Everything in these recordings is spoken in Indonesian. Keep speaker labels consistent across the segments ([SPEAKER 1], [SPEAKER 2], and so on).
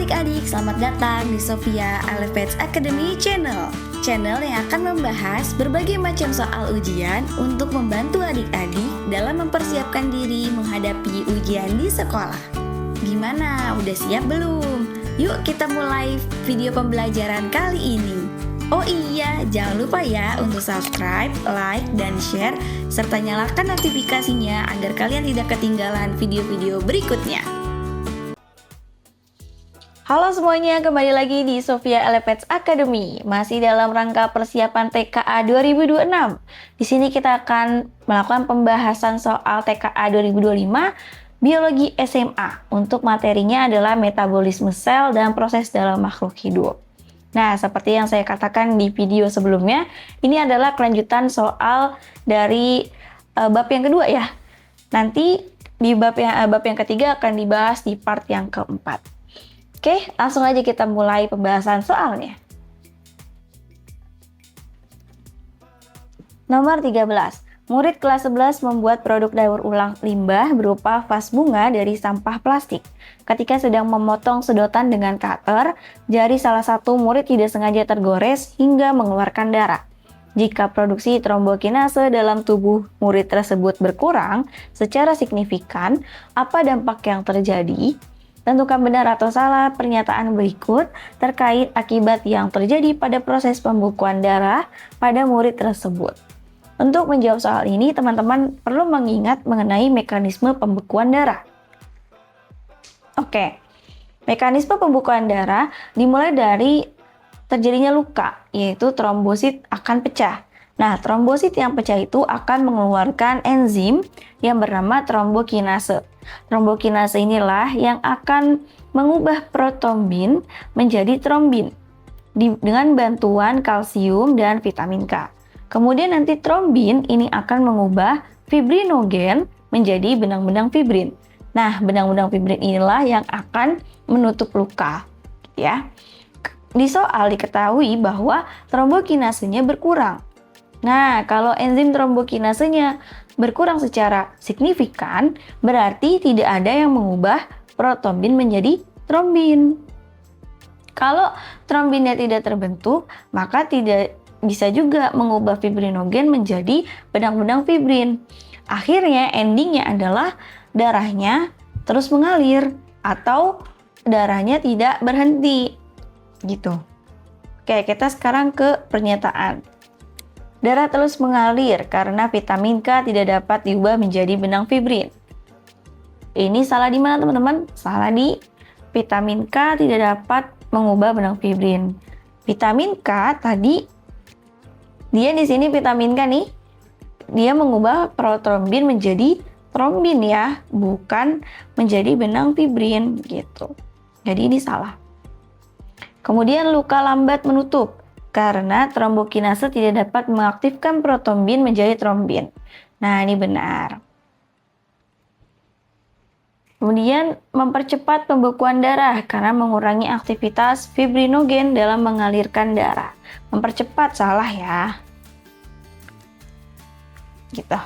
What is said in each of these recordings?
[SPEAKER 1] adik-adik, selamat datang di Sophia Elevate Academy Channel. Channel yang akan membahas berbagai macam soal ujian untuk membantu adik-adik dalam mempersiapkan diri menghadapi ujian di sekolah. Gimana? Udah siap belum? Yuk kita mulai video pembelajaran kali ini. Oh iya, jangan lupa ya untuk subscribe, like, dan share, serta nyalakan notifikasinya agar kalian tidak ketinggalan video-video berikutnya. Halo semuanya, kembali lagi di Sophia Elevate Academy. Masih dalam rangka persiapan TKA 2026. Di sini kita akan melakukan pembahasan soal TKA 2025 Biologi SMA. Untuk materinya adalah metabolisme sel dan proses dalam makhluk hidup. Nah, seperti yang saya katakan di video sebelumnya, ini adalah kelanjutan soal dari bab yang kedua ya. Nanti di bab yang ketiga akan dibahas di part yang keempat. Oke, langsung aja kita mulai pembahasan soalnya. Nomor 13. Murid kelas 11 membuat produk daur ulang limbah berupa vas bunga dari sampah plastik. Ketika sedang memotong sedotan dengan cutter, jari salah satu murid tidak sengaja tergores hingga mengeluarkan darah. Jika produksi trombokinase dalam tubuh murid tersebut berkurang secara signifikan, apa dampak yang terjadi? Tentukan benar atau salah pernyataan berikut terkait akibat yang terjadi pada proses pembekuan darah pada murid tersebut. Untuk menjawab soal ini, teman-teman perlu mengingat mengenai mekanisme pembekuan darah. Oke, mekanisme pembekuan darah dimulai dari terjadinya luka, yaitu trombosit akan pecah. Nah, trombosit yang pecah itu akan mengeluarkan enzim yang bernama trombokinase. Trombokinase inilah yang akan mengubah protombin menjadi trombin dengan bantuan kalsium dan vitamin K. Kemudian nanti trombin ini akan mengubah fibrinogen menjadi benang-benang fibrin. Nah, benang-benang fibrin inilah yang akan menutup luka, ya. Di soal diketahui bahwa trombokinasenya berkurang. Nah, kalau enzim trombokinasenya berkurang secara signifikan, berarti tidak ada yang mengubah protombin menjadi trombin. Kalau trombinnya tidak terbentuk, maka tidak bisa juga mengubah fibrinogen menjadi benang-benang fibrin. Akhirnya endingnya adalah darahnya terus mengalir atau darahnya tidak berhenti. Gitu. Oke, kita sekarang ke pernyataan. Darah terus mengalir karena vitamin K tidak dapat diubah menjadi benang fibrin. Ini salah di mana teman-teman? Salah di vitamin K tidak dapat mengubah benang fibrin. Vitamin K tadi, dia di sini vitamin K nih, dia mengubah protrombin menjadi trombin ya, bukan menjadi benang fibrin gitu. Jadi ini salah. Kemudian luka lambat menutup. Karena trombokinase tidak dapat mengaktifkan protombin menjadi trombin. Nah, ini benar. Kemudian mempercepat pembekuan darah karena mengurangi aktivitas fibrinogen dalam mengalirkan darah. Mempercepat salah ya. Gitu.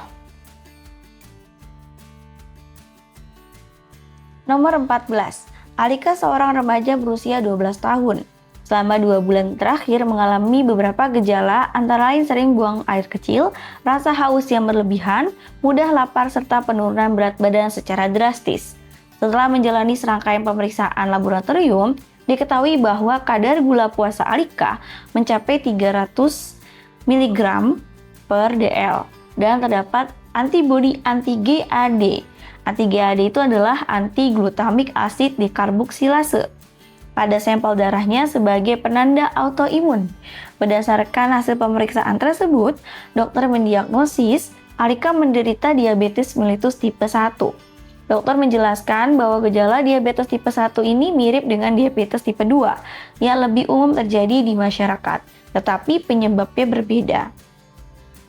[SPEAKER 1] Nomor 14. Alika seorang remaja berusia 12 tahun. Selama 2 bulan terakhir mengalami beberapa gejala antara lain sering buang air kecil, rasa haus yang berlebihan, mudah lapar serta penurunan berat badan secara drastis. Setelah menjalani serangkaian pemeriksaan laboratorium, diketahui bahwa kadar gula puasa Alika mencapai 300 mg per dl dan terdapat antibodi anti-GAD. Anti-GAD itu adalah anti-glutamik asid dekarboksilase pada sampel darahnya sebagai penanda autoimun. Berdasarkan hasil pemeriksaan tersebut, dokter mendiagnosis Alika menderita diabetes mellitus tipe 1. Dokter menjelaskan bahwa gejala diabetes tipe 1 ini mirip dengan diabetes tipe 2 yang lebih umum terjadi di masyarakat, tetapi penyebabnya berbeda.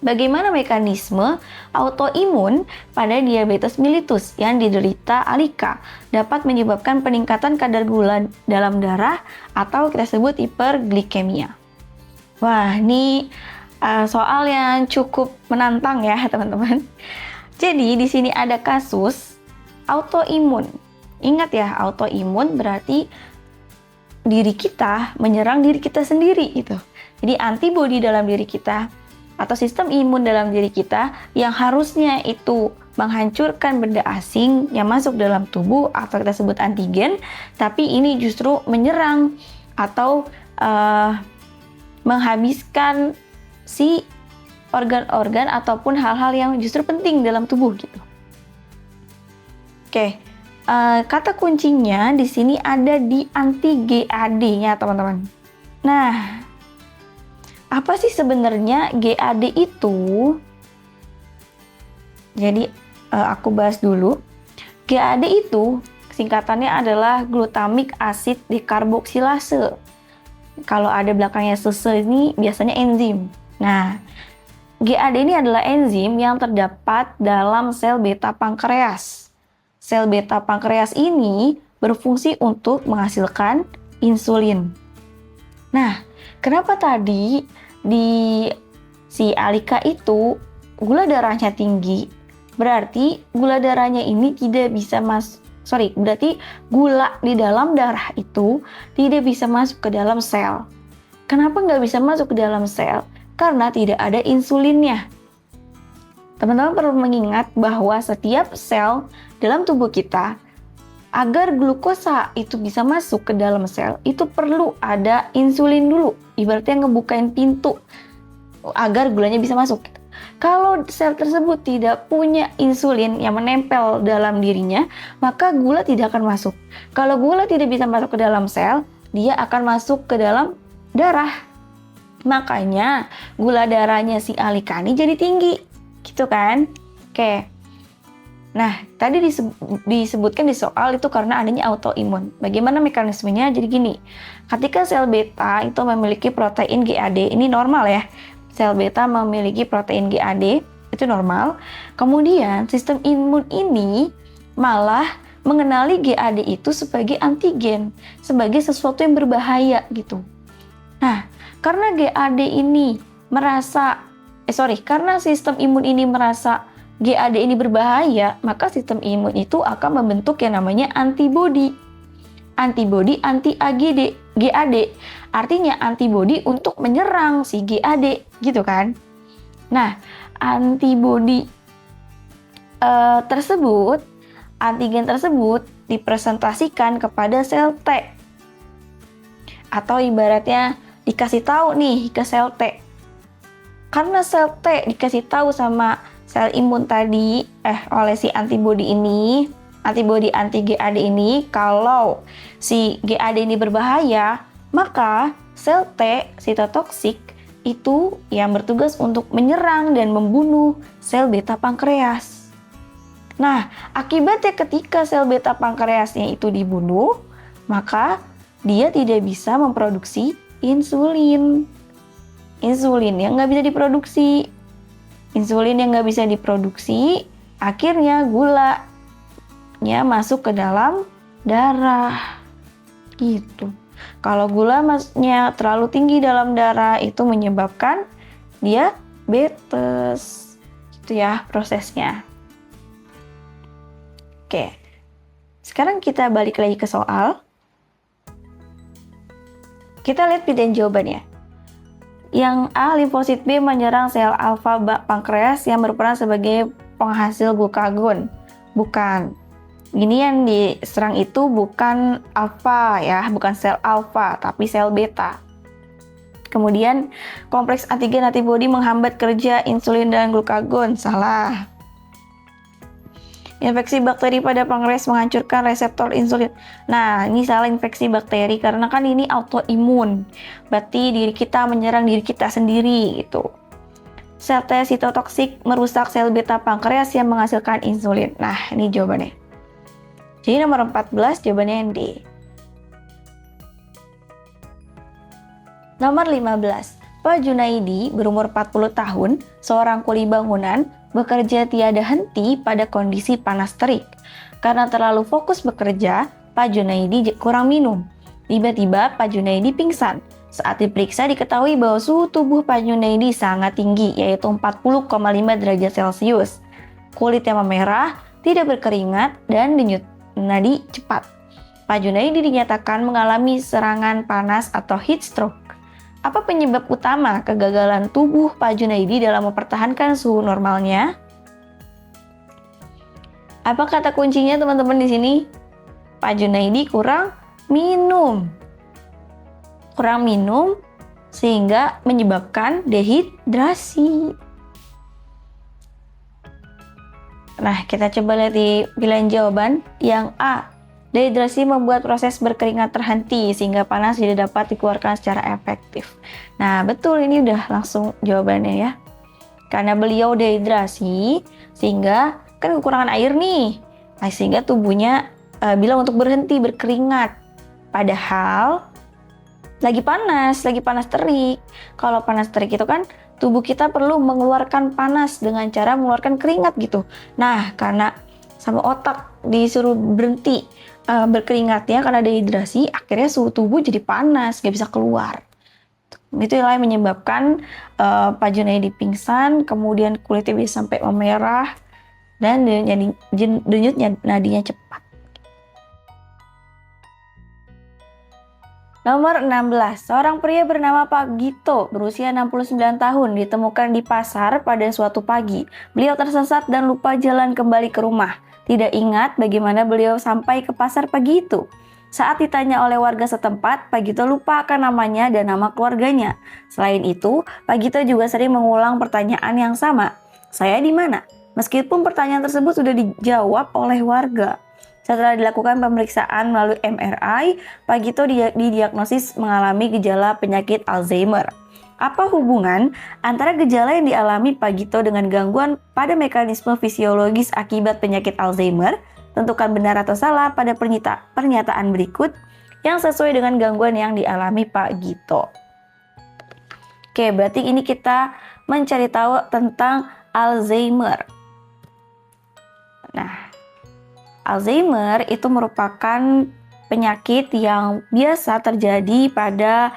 [SPEAKER 1] Bagaimana mekanisme autoimun pada diabetes mellitus yang diderita Alika dapat menyebabkan peningkatan kadar gula dalam darah atau kita sebut hiperglikemia. Wah, ini soal yang cukup menantang ya, teman-teman. Jadi, di sini ada kasus autoimun. Ingat ya, autoimun berarti diri kita menyerang diri kita sendiri gitu. Jadi antibodi dalam diri kita atau sistem imun dalam diri kita yang harusnya itu menghancurkan benda asing yang masuk dalam tubuh atau kita sebut antigen, tapi ini justru menyerang atau menghabiskan si organ-organ ataupun hal-hal yang justru penting dalam tubuh gitu. Oke. Kata kuncinya di sini ada di anti-GAD-nya, teman-teman. Nah, apa sih sebenarnya GAD itu? Jadi, aku bahas dulu. GAD itu singkatannya adalah glutamic acid dekarboksilase. Kalau ada belakangnya sese ini biasanya enzim. Nah, GAD ini adalah enzim yang terdapat dalam sel beta pankreas. Sel beta pankreas ini berfungsi untuk menghasilkan insulin. Nah, kenapa tadi di si Alika itu gula darahnya tinggi? Berarti gula darahnya ini tidak bisa berarti gula di dalam darah itu tidak bisa masuk ke dalam sel. Kenapa nggak bisa masuk ke dalam sel? Karena tidak ada insulinnya. Teman-teman perlu mengingat bahwa setiap sel dalam tubuh kita, agar glukosa itu bisa masuk ke dalam sel, itu perlu ada insulin dulu. Ibaratnya ngebukain pintu agar gulanya bisa masuk. Kalau sel tersebut tidak punya insulin yang menempel dalam dirinya, maka gula tidak akan masuk. Kalau gula tidak bisa masuk ke dalam sel, dia akan masuk ke dalam darah. Makanya gula darahnya si Alika ini jadi tinggi. Gitu kan? Oke. Nah, tadi disebutkan di soal itu karena adanya autoimun. Bagaimana mekanismenya? Jadi gini, ketika sel beta itu memiliki protein GAD, ini normal ya. Sel beta memiliki protein GAD, itu normal. Kemudian sistem imun ini malah mengenali GAD itu sebagai antigen, sebagai sesuatu yang berbahaya gitu. Nah, karena karena sistem imun ini merasa GAD ini berbahaya, maka sistem imun itu akan membentuk yang namanya antibodi. Antibodi anti-GAD. Artinya antibodi untuk menyerang si GAD, gitu kan? Nah, antibodi antigen tersebut dipresentasikan kepada sel T. Atau ibaratnya dikasih tahu nih ke sel T. Karena sel T dikasih tahu sama sel imun tadi oleh si antibodi anti-GAD ini kalau si GAD ini berbahaya, maka sel T sitotoksik itu yang bertugas untuk menyerang dan membunuh sel beta pankreas. Nah, akibatnya ketika sel beta pankreasnya itu dibunuh, maka dia tidak bisa memproduksi insulin. Insulin yang nggak bisa diproduksi. Insulin yang nggak bisa diproduksi, akhirnya gulanya masuk ke dalam darah. Gitu. Kalau gulanya terlalu tinggi dalam darah, itu menyebabkan diabetes. Itu ya prosesnya. Oke. Sekarang kita balik lagi ke soal. Kita lihat pilihan jawabannya. Yang A, limfosit B menyerang sel alfa pankreas yang berperan sebagai penghasil glukagon. Bukan. Ini yang diserang itu bukan alfa ya, bukan sel alfa, tapi sel beta. Kemudian, kompleks antigen antibodi menghambat kerja insulin dan glukagon. Salah. Infeksi bakteri pada pankreas menghancurkan reseptor insulin. Nah, ini salah, infeksi bakteri karena kan ini autoimun. Berarti diri kita menyerang diri kita sendiri gitu. Sel T sitotoksik merusak sel beta pankreas yang menghasilkan insulin. Nah, ini jawabannya. Jadi nomor 14 jawabannya yang D. Nomor 15. Pak Junaidi berumur 40 tahun, seorang kuli bangunan, bekerja tiada henti pada kondisi panas terik. Karena terlalu fokus bekerja, Pak Junaidi kurang minum. Tiba-tiba Pak Junaidi pingsan. Saat diperiksa diketahui bahwa suhu tubuh Pak Junaidi sangat tinggi, yaitu 40,5 derajat Celcius. Kulit yang memerah, tidak berkeringat, dan denyut nadi cepat. Pak Junaidi dinyatakan mengalami serangan panas atau heat stroke. Apa penyebab utama kegagalan tubuh Pak Junaidi dalam mempertahankan suhu normalnya? Apa kata kuncinya teman-teman di sini? Pak Junaidi kurang minum. Kurang minum sehingga menyebabkan dehidrasi. Nah, kita coba lihat di pilihan jawaban. Yang A, dehidrasi membuat proses berkeringat terhenti sehingga panas tidak dapat dikeluarkan secara efektif. Nah, betul, ini udah langsung jawabannya ya. Karena beliau dehidrasi sehingga kan kekurangan air nih. Nah, sehingga tubuhnya bilang untuk berhenti berkeringat. Padahal lagi panas terik. Kalau panas terik itu kan tubuh kita perlu mengeluarkan panas dengan cara mengeluarkan keringat gitu. Nah, karena sama otak disuruh berhenti berkeringatnya karena dehidrasi, akhirnya suhu tubuh jadi panas, gak bisa keluar. Itu yang menyebabkan Pak Junaidi pingsan, kemudian kulitnya bisa sampai memerah, dan denyut nadinya cepat. Nomor 16, seorang pria bernama Pak Gito berusia 69 tahun ditemukan di pasar pada suatu pagi. Beliau tersesat dan lupa jalan kembali ke rumah. Tidak ingat bagaimana beliau sampai ke pasar pagi itu. Saat ditanya oleh warga setempat, Pak Gito lupa akan namanya dan nama keluarganya. Selain itu, Pak Gito juga sering mengulang pertanyaan yang sama. Saya di mana? Meskipun pertanyaan tersebut sudah dijawab oleh warga. Setelah dilakukan pemeriksaan melalui MRI, Pak Gito didiagnosis mengalami gejala penyakit Alzheimer. Apa hubungan antara gejala yang dialami Pak Gito dengan gangguan pada mekanisme fisiologis akibat penyakit Alzheimer? Tentukan benar atau salah pada pernyataan berikut yang sesuai dengan gangguan yang dialami Pak Gito. Oke, berarti ini kita mencari tahu tentang Alzheimer. Nah, Alzheimer itu merupakan penyakit yang biasa terjadi pada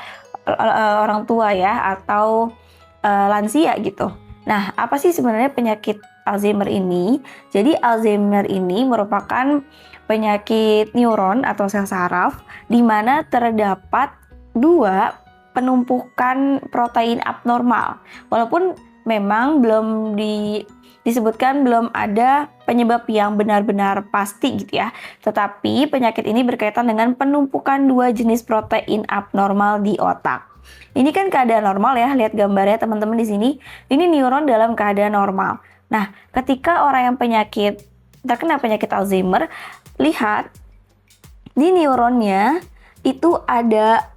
[SPEAKER 1] orang tua ya, atau lansia gitu. Nah, apa sih sebenarnya penyakit Alzheimer ini? Jadi Alzheimer ini merupakan penyakit neuron atau sel saraf di mana terdapat dua penumpukan protein abnormal. Walaupun memang belum disebutkan belum ada penyebab yang benar-benar pasti gitu ya. Tetapi penyakit ini berkaitan dengan penumpukan dua jenis protein abnormal di otak. Ini kan keadaan normal ya, lihat gambarnya teman-teman di sini. Ini neuron dalam keadaan normal. Nah, ketika orang yang terkena penyakit Alzheimer, lihat di neuronnya itu ada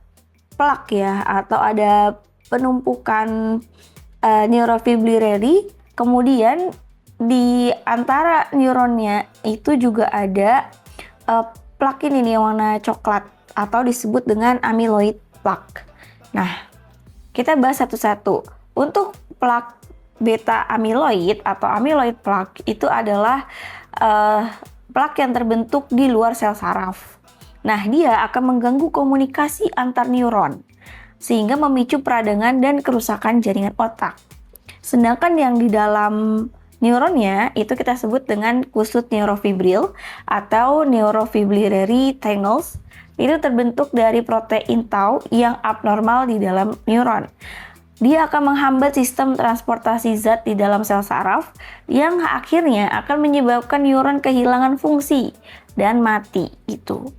[SPEAKER 1] plak ya, atau ada penumpukan neurofibrillary. Kemudian di antara neuronnya itu juga ada plak ini nih yang warna coklat atau disebut dengan amyloid plaque. Nah, kita bahas satu-satu. Untuk plak beta amyloid atau amyloid plaque itu adalah plak yang terbentuk di luar sel saraf. Nah, dia akan mengganggu komunikasi antar neuron sehingga memicu peradangan dan kerusakan jaringan otak. Sedangkan yang di dalam neuronnya itu kita sebut dengan kusut neurofibril atau neurofibrillary tangles. Itu terbentuk dari protein tau yang abnormal di dalam neuron. Dia akan menghambat sistem transportasi zat di dalam sel saraf yang akhirnya akan menyebabkan neuron kehilangan fungsi dan mati gitu.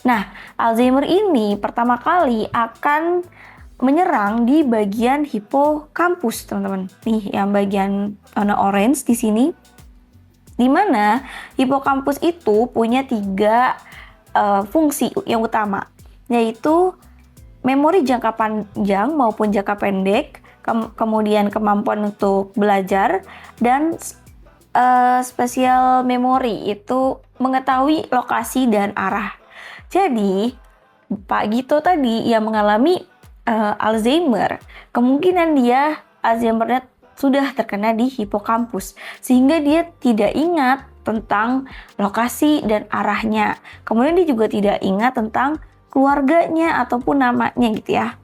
[SPEAKER 1] Nah, Alzheimer ini pertama kali akan menyerang di bagian hipokampus, teman-teman. Nih, yang bagian warna orange di sini. Di mana hipokampus itu punya 3 fungsi yang utama, yaitu memori jangka panjang maupun jangka pendek, kemudian kemampuan untuk belajar, dan spatial memory itu mengetahui lokasi dan arah. Jadi, Pak Gito tadi yang mengalami Alzheimer, kemungkinan dia Alzheimer-nya sudah terkena di hipokampus sehingga dia tidak ingat tentang lokasi dan arahnya. Kemudian dia juga tidak ingat tentang keluarganya ataupun namanya gitu ya.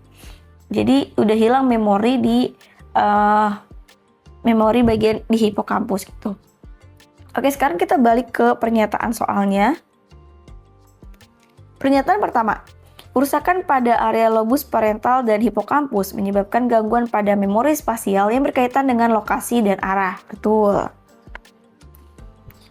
[SPEAKER 1] Jadi udah hilang memori di memori bagian di hipokampus gitu. Oke, sekarang kita balik ke pernyataan soalnya. Pernyataan pertama, kerusakan pada area lobus parental dan hipokampus menyebabkan gangguan pada memori spasial yang berkaitan dengan lokasi dan arah. Betul.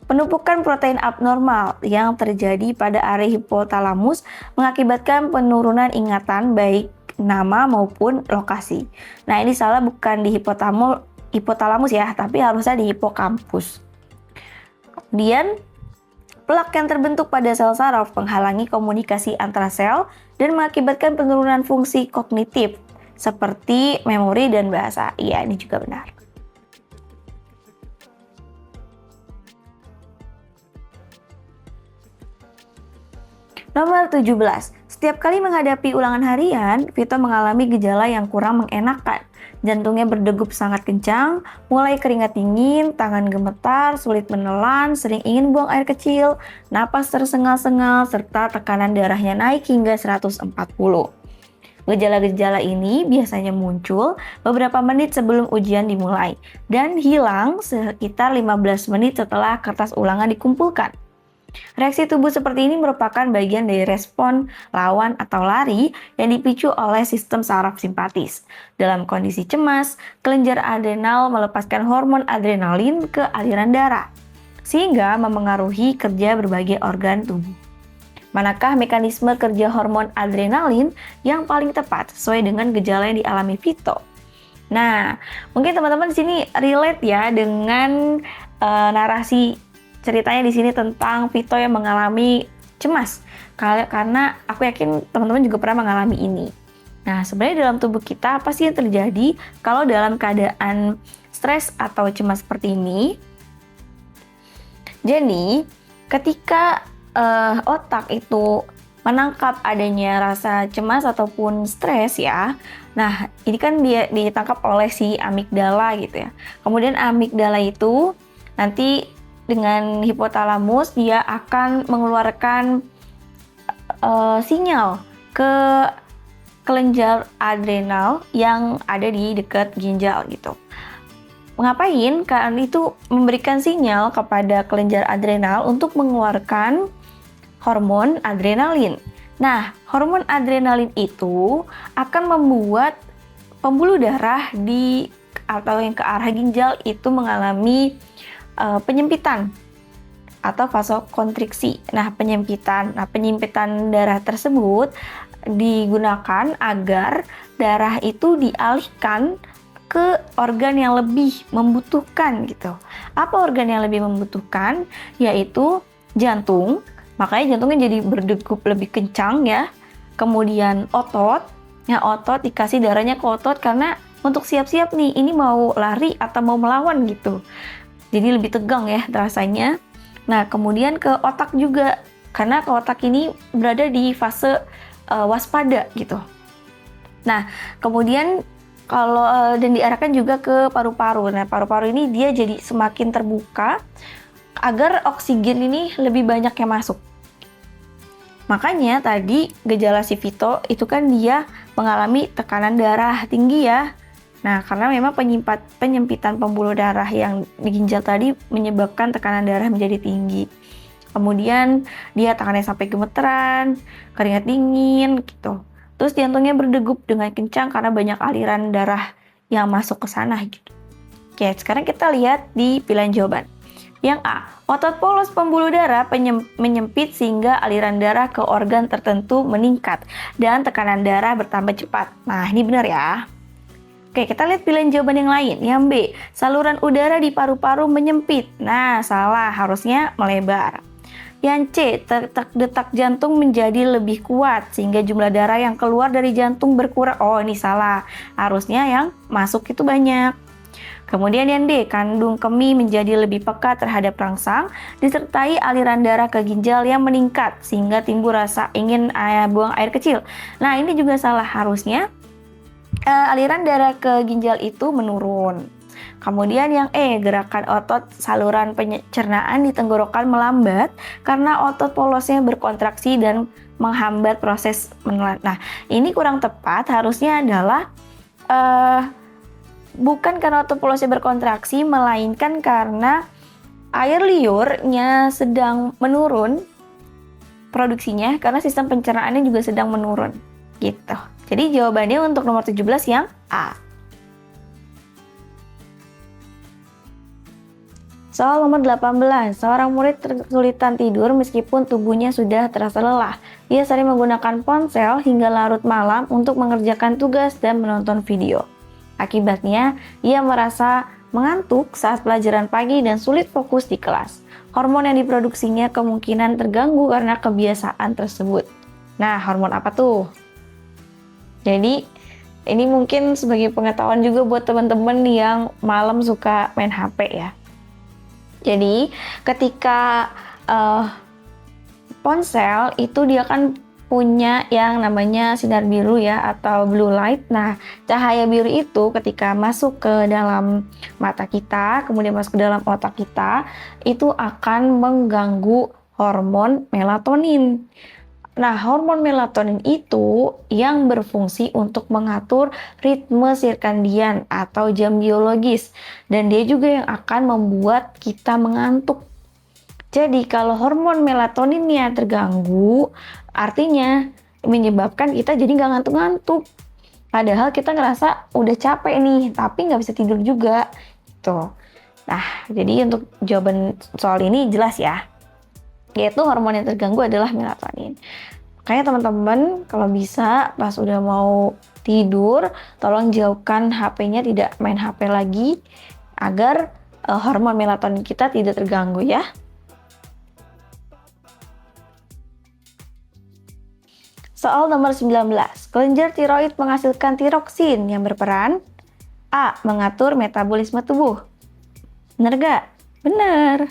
[SPEAKER 1] Penumpukan protein abnormal yang terjadi pada area hipotalamus mengakibatkan penurunan ingatan baik nama maupun lokasi. Nah, ini salah bukan di hipotalamus ya, tapi harusnya di hipokampus. Kemudian, plak yang terbentuk pada sel saraf menghalangi komunikasi antara sel dan mengakibatkan penurunan fungsi kognitif seperti memori dan bahasa. Iya, ini juga benar. Nomor 17. Setiap kali menghadapi ulangan harian, Vito mengalami gejala yang kurang mengenakan. Jantungnya berdegup sangat kencang, mulai keringat dingin, tangan gemetar, sulit menelan, sering ingin buang air kecil, napas tersengal-sengal, serta tekanan darahnya naik hingga 140. Gejala-gejala ini biasanya muncul beberapa menit sebelum ujian dimulai dan hilang sekitar 15 menit setelah kertas ulangan dikumpulkan. Reaksi tubuh seperti ini merupakan bagian dari respon lawan atau lari yang dipicu oleh sistem saraf simpatis. Dalam kondisi cemas, kelenjar adrenal melepaskan hormon adrenalin ke aliran darah, sehingga memengaruhi kerja berbagai organ tubuh. Manakah mekanisme kerja hormon adrenalin yang paling tepat sesuai dengan gejala yang dialami Vito? Nah, mungkin teman-teman di sini relate ya dengan narasi ceritanya di sini tentang Vito yang mengalami cemas. Karena aku yakin teman-teman juga pernah mengalami ini. Nah, sebenarnya dalam tubuh kita apa sih yang terjadi kalau dalam keadaan stres atau cemas seperti ini? Jadi, ketika otak itu menangkap adanya rasa cemas ataupun stres ya. Nah, ini kan dia ditangkap oleh si amigdala gitu ya. Kemudian amigdala itu nanti dengan hipotalamus dia akan mengeluarkan sinyal ke kelenjar adrenal yang ada di dekat ginjal gitu. Ngapain? Karena itu memberikan sinyal kepada kelenjar adrenal untuk mengeluarkan hormon adrenalin. Nah, hormon adrenalin itu akan membuat pembuluh darah atau yang ke arah ginjal itu mengalami penyempitan atau vasokonstriksi. Nah, penyempitan darah tersebut digunakan agar darah itu dialihkan ke organ yang lebih membutuhkan gitu. Apa organ yang lebih membutuhkan? Yaitu jantung. Makanya jantungnya jadi berdegup lebih kencang ya. Kemudian otot. Ya, otot dikasih darahnya ke otot karena untuk siap-siap nih, ini mau lari atau mau melawan gitu. Jadi lebih tegang ya rasanya. Nah, kemudian ke otak juga. Karena ke otak ini berada di fase waspada gitu. Nah, kemudian dan diarahkan juga ke paru-paru. Nah, paru-paru ini dia jadi semakin terbuka agar oksigen ini lebih banyak yang masuk. Makanya tadi gejala si Vito itu kan dia mengalami tekanan darah tinggi ya. Nah, karena memang penyempitan pembuluh darah yang di ginjal tadi menyebabkan tekanan darah menjadi tinggi. Kemudian dia tangannya sampai gemeteran, keringat dingin gitu. Terus jantungnya berdegup dengan kencang karena banyak aliran darah yang masuk ke sana gitu. Oke, sekarang kita lihat di pilihan jawaban. Yang A, otot polos pembuluh darah menyempit sehingga aliran darah ke organ tertentu meningkat dan tekanan darah bertambah cepat. Nah, ini benar ya. Oke, kita lihat pilihan jawaban yang lain. Yang B, saluran udara di paru-paru menyempit. Nah, salah, harusnya melebar. Yang C, detak jantung menjadi lebih kuat sehingga jumlah darah yang keluar dari jantung berkurang. Oh, ini salah. Harusnya yang masuk itu banyak. Kemudian yang D, kandung kemih menjadi lebih peka terhadap rangsang disertai aliran darah ke ginjal yang meningkat sehingga timbul rasa ingin buang air kecil. Nah, ini juga salah. Harusnya aliran darah ke ginjal itu menurun. Kemudian yang E, gerakan otot saluran pencernaan di tenggorokan melambat karena otot polosnya berkontraksi dan menghambat proses menelan. Nah, ini kurang tepat. Harusnya adalah bukan karena otot polosnya berkontraksi, melainkan karena air liurnya sedang menurun produksinya karena sistem pencernaannya juga sedang menurun. Gitu. Jadi jawabannya untuk nomor 17 yang A. Soal nomor 18, seorang murid kesulitan tidur meskipun tubuhnya sudah terasa lelah. Ia sering menggunakan ponsel hingga larut malam untuk mengerjakan tugas dan menonton video. Akibatnya, ia merasa mengantuk saat pelajaran pagi dan sulit fokus di kelas. Hormon yang diproduksinya kemungkinan terganggu karena kebiasaan tersebut. Nah, hormon apa tuh? Jadi, ini mungkin sebagai pengetahuan juga buat teman-teman yang malam suka main HP ya. Jadi ketika ponsel itu dia kan punya yang namanya sinar biru ya atau blue light. Nah, cahaya biru itu ketika masuk ke dalam mata kita, kemudian masuk ke dalam otak kita, itu akan mengganggu hormon melatonin. Nah, hormon melatonin itu yang berfungsi untuk mengatur ritme sirkadian atau jam biologis. Dan dia juga yang akan membuat kita mengantuk. Jadi, kalau hormon melatoninnya terganggu, artinya menyebabkan kita jadi nggak ngantuk-ngantuk. Padahal kita ngerasa udah capek nih, tapi nggak bisa tidur juga. Gitu. Nah, jadi untuk jawaban soal ini jelas ya. Yaitu hormon yang terganggu adalah melatonin. Makanya teman-teman kalau bisa pas udah mau tidur, tolong jauhkan HP-nya, tidak main HP lagi agar hormon melatonin kita tidak terganggu ya. Soal nomor 19, kelenjar tiroid menghasilkan tiroksin yang berperan A. Mengatur metabolisme tubuh. Bener gak? Bener.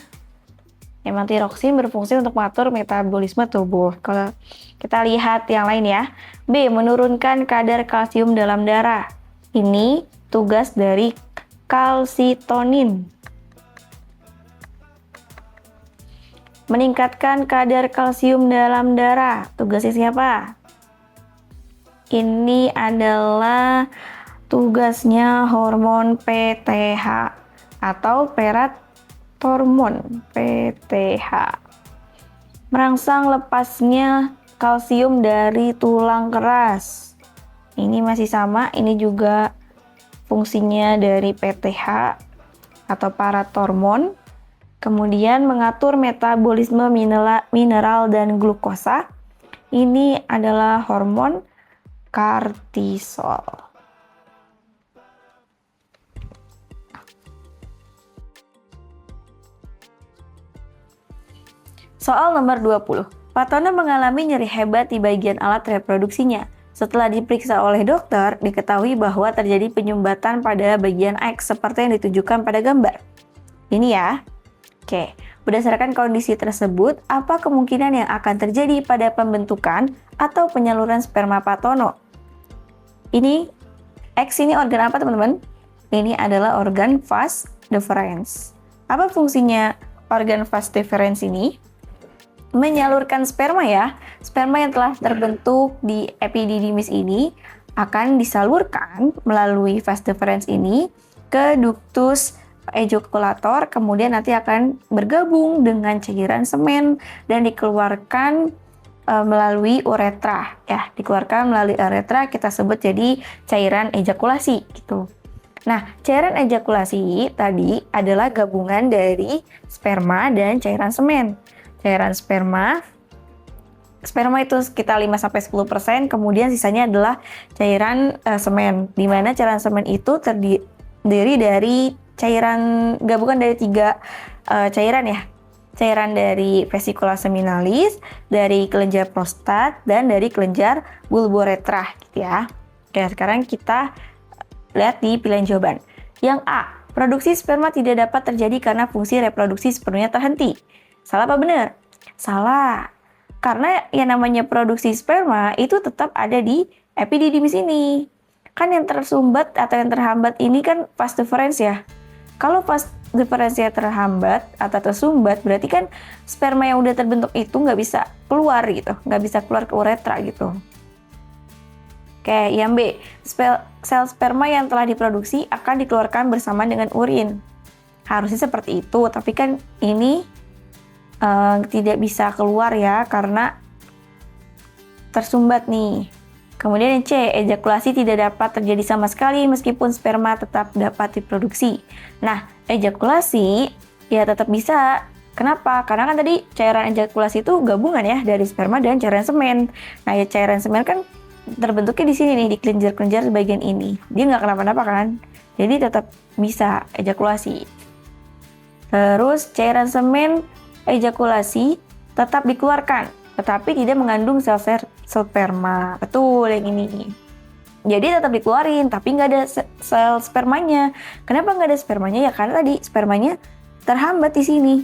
[SPEAKER 1] Emang tiroksin berfungsi untuk mengatur metabolisme tubuh. Kalau kita lihat yang lain ya. B. Menurunkan kadar kalsium dalam darah. Ini tugas dari kalsitonin. Meningkatkan kadar kalsium dalam darah. Tugasnya siapa? Ini adalah tugasnya hormon PTH atau parathormon PTH. Merangsang lepasnya kalsium dari tulang keras. Ini masih sama, ini juga fungsinya dari PTH atau parathormon. Kemudian mengatur metabolisme mineral dan glukosa. Ini adalah hormon kortisol. Soal nomor 20. Fatona mengalami nyeri hebat di bagian alat reproduksinya. Setelah diperiksa oleh dokter, diketahui bahwa terjadi penyumbatan pada bagian X seperti yang ditunjukkan pada gambar. Ini ya. Oke, berdasarkan kondisi tersebut, apa kemungkinan yang akan terjadi pada pembentukan atau penyaluran sperma Fatona? Ini, X ini organ apa teman-teman? Ini adalah organ vas deferens. Apa fungsinya organ vas deferens ini? Menyalurkan sperma ya. Sperma yang telah terbentuk di epididymis ini akan disalurkan melalui vas deferens ini ke ductus ejaculator, kemudian nanti akan bergabung dengan cairan semen dan dikeluarkan melalui uretra ya, dikeluarkan melalui uretra, kita sebut jadi cairan ejakulasi gitu. Nah, cairan ejakulasi tadi adalah gabungan dari sperma dan cairan semen. Cairan sperma itu sekitar 5-10%, kemudian sisanya adalah cairan semen, di mana cairan semen itu terdiri dari gabungan dari 3 cairan ya. Cairan dari vesicula seminalis, dari kelenjar prostat, dan dari kelenjar bulboretra gitu ya. Oke, sekarang kita lihat di pilihan jawaban. Yang A, produksi sperma tidak dapat terjadi karena fungsi reproduksi sepenuhnya terhenti. Salah apa benar? Salah. Karena yang namanya produksi sperma itu tetap ada di epididymis ini. Kan yang tersumbat atau yang terhambat ini kan vas deferens ya. Kalau vas deferensnya terhambat atau tersumbat, berarti kan sperma yang udah terbentuk itu nggak bisa keluar gitu, nggak bisa keluar ke uretra gitu. Oke, yang B, sel sperma yang telah diproduksi akan dikeluarkan bersamaan dengan urin. Harusnya seperti itu, tapi kan ini tidak bisa keluar ya, karena tersumbat nih. Kemudian yang C, ejakulasi tidak dapat terjadi sama sekali meskipun sperma tetap dapat diproduksi. Nah, ejakulasi ya tetap bisa. Kenapa? Karena kan tadi cairan ejakulasi itu gabungan ya dari sperma dan cairan semen. Nah, ya cairan semen kan terbentuknya di sini nih, di kelenjar-kelenjar bagian ini. Dia nggak kenapa-napa kan? Jadi tetap bisa ejakulasi. Terus cairan semen ejakulasi tetap dikeluarkan, tetapi tidak mengandung sel sperma. Betul yang ini. Jadi tetap dikeluarin, tapi nggak ada sel spermanya. Kenapa nggak ada spermanya? Ya karena tadi spermanya terhambat di sini.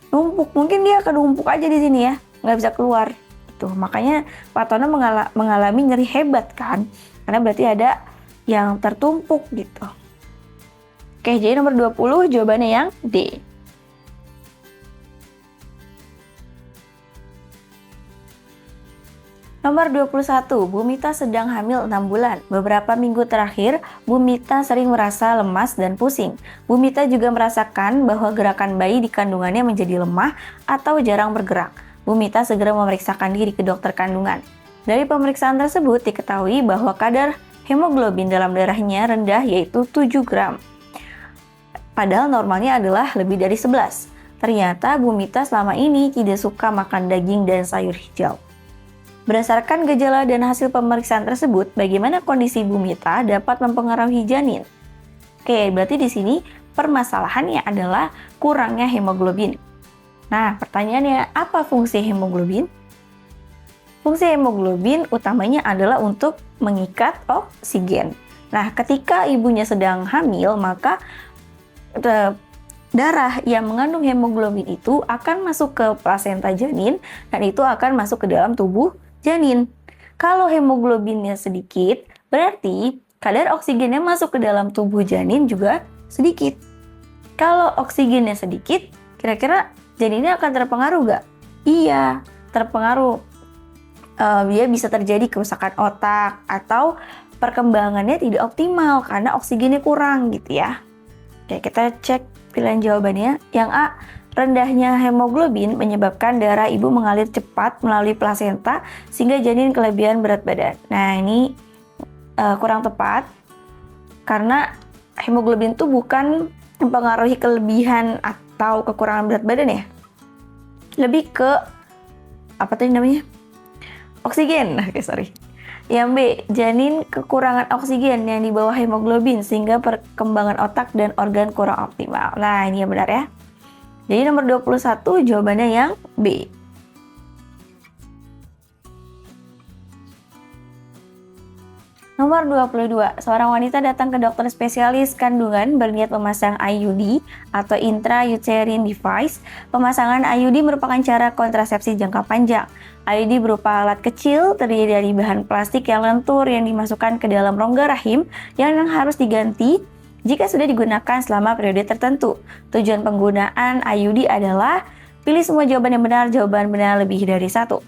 [SPEAKER 1] Numpuk, mungkin dia kenumpuk aja di sini ya, nggak bisa keluar. Itu makanya Fatona mengalami nyeri hebat kan, karena berarti ada yang tertumpuk gitu. Oke, jadi nomor 20 jawabannya yang D. Nomor 21, Bu Mita sedang hamil 6 bulan. Beberapa minggu terakhir, Bu Mita sering merasa lemas dan pusing. Bu Mita juga merasakan bahwa gerakan bayi di kandungannya menjadi lemah atau jarang bergerak. Bu Mita segera memeriksakan diri ke dokter kandungan. Dari pemeriksaan tersebut diketahui bahwa kadar hemoglobin dalam darahnya rendah yaitu 7 gram. Padahal normalnya adalah lebih dari 11. Ternyata Bu Mita selama ini tidak suka makan daging dan sayur hijau. Berdasarkan gejala dan hasil pemeriksaan tersebut, bagaimana kondisi Bu Mita dapat mempengaruhi janin? Oke, berarti di sini permasalahannya adalah kurangnya hemoglobin. Nah, pertanyaannya, apa fungsi hemoglobin? Fungsi hemoglobin utamanya adalah untuk mengikat oksigen. Nah, ketika ibunya sedang hamil, maka darah yang mengandung hemoglobin itu akan masuk ke plasenta janin dan itu akan masuk ke dalam tubuh janin. Kalau hemoglobinnya sedikit, berarti kadar oksigennya masuk ke dalam tubuh janin juga sedikit. Kalau oksigennya sedikit, kira-kira janinnya akan terpengaruh nggak? Iya, terpengaruh. Dia bisa terjadi kerusakan otak atau perkembangannya tidak optimal karena oksigennya kurang gitu ya. Oke, kita cek pilihan jawabannya. Yang A, rendahnya hemoglobin menyebabkan darah ibu mengalir cepat melalui plasenta sehingga janin kelebihan berat badan. Nah, ini kurang tepat karena hemoglobin itu bukan mempengaruhi kelebihan atau kekurangan berat badan ya. Lebih ke apa tadi namanya? Oksigen. Oke, sorry. Yang B, janin kekurangan oksigen yang di bawah hemoglobin sehingga perkembangan otak dan organ kurang optimal. Nah, ini yang benar ya. Jadi nomor 21 jawabannya yang B. Nomor 22, seorang wanita datang ke dokter spesialis kandungan berniat memasang IUD atau intrauterine device. Pemasangan IUD merupakan cara kontrasepsi jangka panjang. IUD berupa alat kecil terdiri dari bahan plastik yang lentur yang dimasukkan ke dalam rongga rahim yang harus diganti jika sudah digunakan selama periode tertentu. Tujuan penggunaan IUD adalah pilih semua jawaban yang benar, jawaban benar lebih dari satu.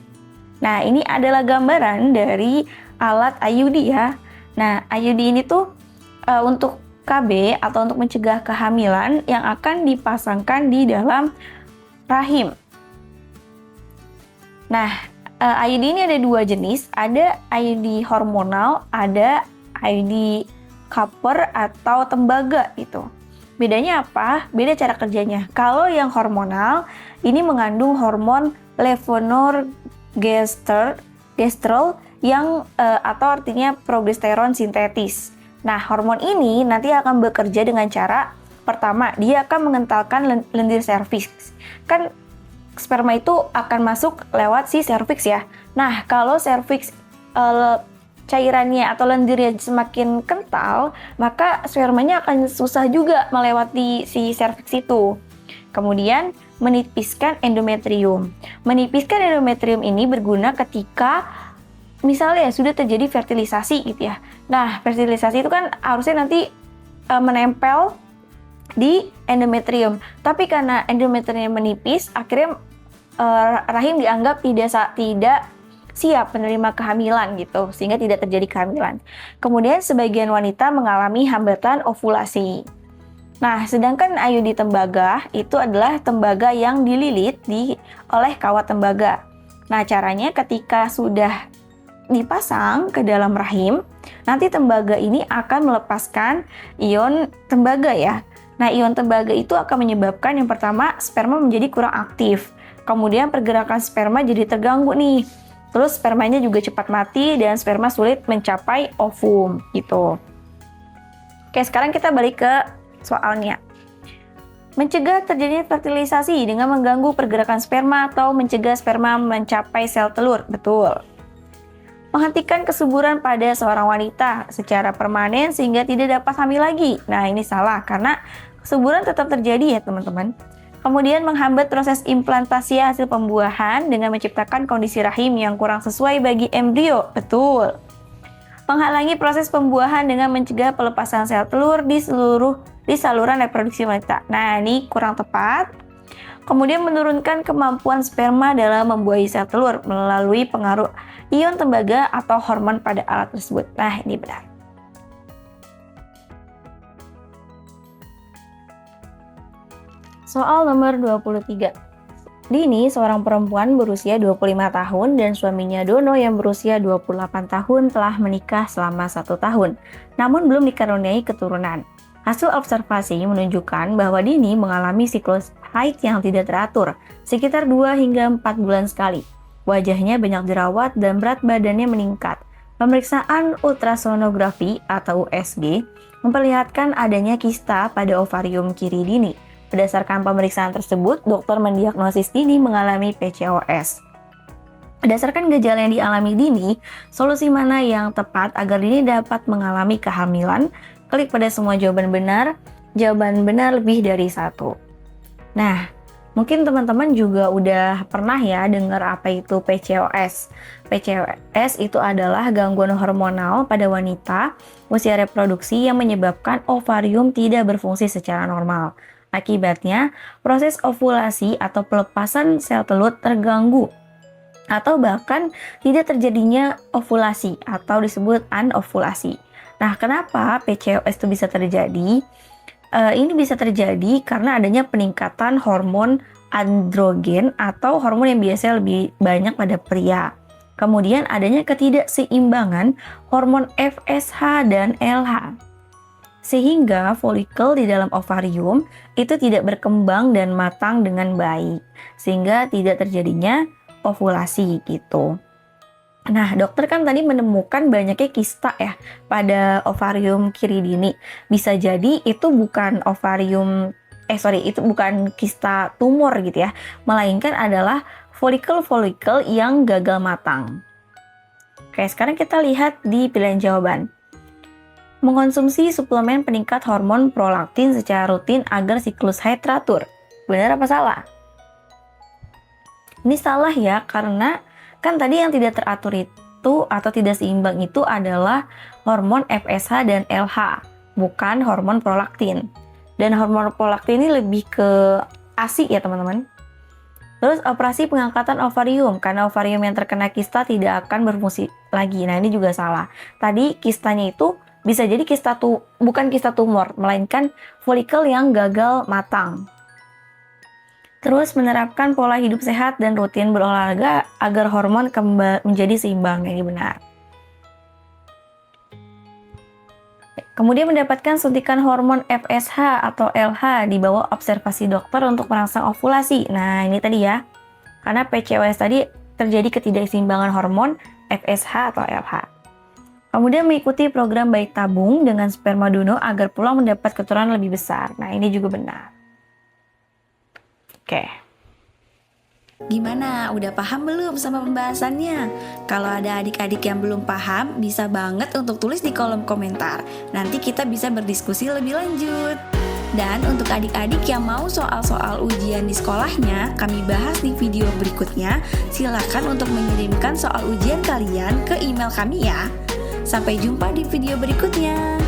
[SPEAKER 1] Nah, ini adalah gambaran dari alat IUD ya. Nah, IUD ini tuh untuk KB atau untuk mencegah kehamilan yang akan dipasangkan di dalam rahim. Nah, IUD ini ada dua jenis, ada IUD hormonal, ada IUD copper atau tembaga gitu. Bedanya apa? Beda cara kerjanya. Kalau yang hormonal, ini mengandung hormon levonorgestrel yang atau artinya progesteron sintetis. Nah, hormon ini nanti akan bekerja dengan cara pertama, dia akan mengentalkan lendir serviks. Kan sperma itu akan masuk lewat si serviks ya. Nah, kalau serviks cairannya atau lendirnya semakin kental, maka spermanya akan susah juga melewati si serviks itu. Kemudian menipiskan endometrium. Menipiskan endometrium ini berguna ketika misalnya sudah terjadi fertilisasi gitu ya. Nah, fertilisasi itu kan harusnya nanti menempel di endometrium. Tapi karena endometrium menipis, akhirnya rahim dianggap tidak siap menerima kehamilan gitu, sehingga tidak terjadi kehamilan. Kemudian sebagian wanita mengalami hambatan ovulasi. Nah, sedangkan IUD tembaga itu adalah tembaga yang dililit oleh kawat tembaga. Nah, caranya ketika sudah dipasang ke dalam rahim, nanti tembaga ini akan melepaskan ion tembaga ya. Nah, ion tembaga itu akan menyebabkan yang pertama sperma menjadi kurang aktif. Kemudian pergerakan sperma jadi terganggu nih. Terus spermanya juga cepat mati dan sperma sulit mencapai ovum gitu. Oke, sekarang kita balik ke soalnya. Mencegah terjadinya fertilisasi dengan mengganggu pergerakan sperma atau mencegah sperma mencapai sel telur. Betul. Menghentikan kesuburan pada seorang wanita secara permanen sehingga tidak dapat hamil lagi. Nah, ini salah karena kesuburan tetap terjadi ya teman-teman. Kemudian menghambat proses implantasi hasil pembuahan dengan menciptakan kondisi rahim yang kurang sesuai bagi embrio. Betul. Menghalangi proses pembuahan dengan mencegah pelepasan sel telur di saluran reproduksi wanita. Nah, ini kurang tepat. Kemudian menurunkan kemampuan sperma dalam membuahi sel telur melalui pengaruh ion tembaga atau hormon pada alat tersebut. Nah, ini benar. Soal nomor 23. Dini, seorang perempuan berusia 25 tahun dan suaminya Dono yang berusia 28 tahun telah menikah selama 1 tahun, namun belum dikaruniai keturunan. Hasil observasi menunjukkan bahwa Dini mengalami siklus haid yang tidak teratur, sekitar 2 hingga 4 bulan sekali. Wajahnya banyak jerawat dan berat badannya meningkat. Pemeriksaan ultrasonografi atau USG memperlihatkan adanya kista pada ovarium kiri Dini. Berdasarkan pemeriksaan tersebut, dokter mendiagnosis Dini mengalami PCOS. Berdasarkan gejala yang dialami Dini, solusi mana yang tepat agar Dini dapat mengalami kehamilan? Klik pada semua jawaban benar lebih dari 1. Nah, mungkin teman-teman juga udah pernah ya dengar apa itu PCOS. PCOS itu adalah gangguan hormonal pada wanita usia reproduksi yang menyebabkan ovarium tidak berfungsi secara normal. Akibatnya, proses ovulasi atau pelepasan sel telur terganggu atau bahkan tidak terjadinya ovulasi atau disebut anovulasi. Nah, kenapa PCOS itu bisa terjadi? Ini bisa terjadi karena adanya peningkatan hormon androgen atau hormon yang biasanya lebih banyak pada pria. Kemudian adanya ketidakseimbangan hormon FSH dan LH. Sehingga folikel di dalam ovarium itu tidak berkembang dan matang dengan baik. Sehingga tidak terjadinya ovulasi gitu. Nah, dokter kan tadi menemukan banyaknya kista ya pada ovarium kiri Dini. Bisa jadi itu bukan itu bukan kista tumor gitu ya, melainkan adalah folikel-folikel yang gagal matang. Oke, sekarang kita lihat di pilihan jawaban. Mengonsumsi suplemen peningkat hormon prolaktin secara rutin agar siklus haid teratur. Benar apa salah? Ini salah ya, karena kan tadi yang tidak teratur itu atau tidak seimbang itu adalah hormon FSH dan LH, bukan hormon prolaktin. Dan hormon prolaktin ini lebih ke ASI ya teman-teman. Terus operasi pengangkatan ovarium, karena ovarium yang terkena kista tidak akan berfungsi lagi. Nah, ini juga salah. Tadi kistanya itu bisa jadi bukan kista tumor, melainkan folikel yang gagal matang. Terus menerapkan pola hidup sehat dan rutin berolahraga agar hormon kembali menjadi seimbang. Ini benar. Kemudian mendapatkan suntikan hormon FSH atau LH di bawah observasi dokter untuk merangsang ovulasi. Nah, ini tadi ya. Karena PCOS tadi terjadi ketidakseimbangan hormon FSH atau LH. Kemudian mengikuti program bayi tabung dengan sperma Dono agar pulang mendapat keturunan lebih besar. Nah, ini juga benar. Oke. Gimana? Udah paham belum sama pembahasannya? Kalau ada adik-adik yang belum paham, bisa banget untuk tulis di kolom komentar. Nanti kita bisa berdiskusi lebih lanjut. Dan untuk adik-adik yang mau soal-soal ujian di sekolahnya, kami bahas di video berikutnya. Silakan untuk mengirimkan soal ujian kalian ke email kami ya. Sampai jumpa di video berikutnya.